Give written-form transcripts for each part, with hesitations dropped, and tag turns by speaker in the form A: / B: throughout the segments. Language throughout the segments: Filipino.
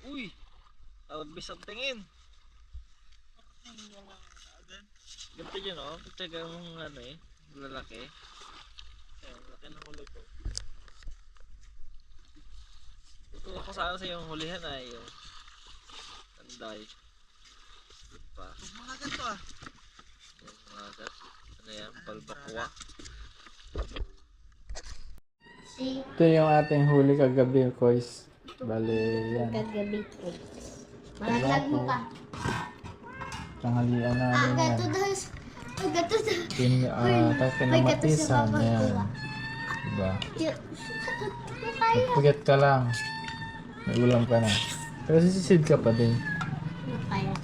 A: Uy! Tawag bisang tingin. Ganito yun o. Tagang ano eh. Lalaki. Ayan, laki ng huli ko. Ito ako sana sa yung hulihan ay yung tanday. Pa. Mga ganito ah. Yung mga ganito. Ano yan? Palbakwa.
B: Ito yung ating huli kagabi, guys. Bale, yan.
C: Kagabi ko. Malaglag mo ka.
B: Tanghalian namin yan.
C: Gato daw.
B: Kinamatisan yan. Diba? Magpuget ka lang. May ulam ka na. Pero sisisid ka pa din.
C: Kaya.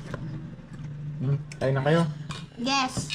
B: Kain na kayo?
C: Yes.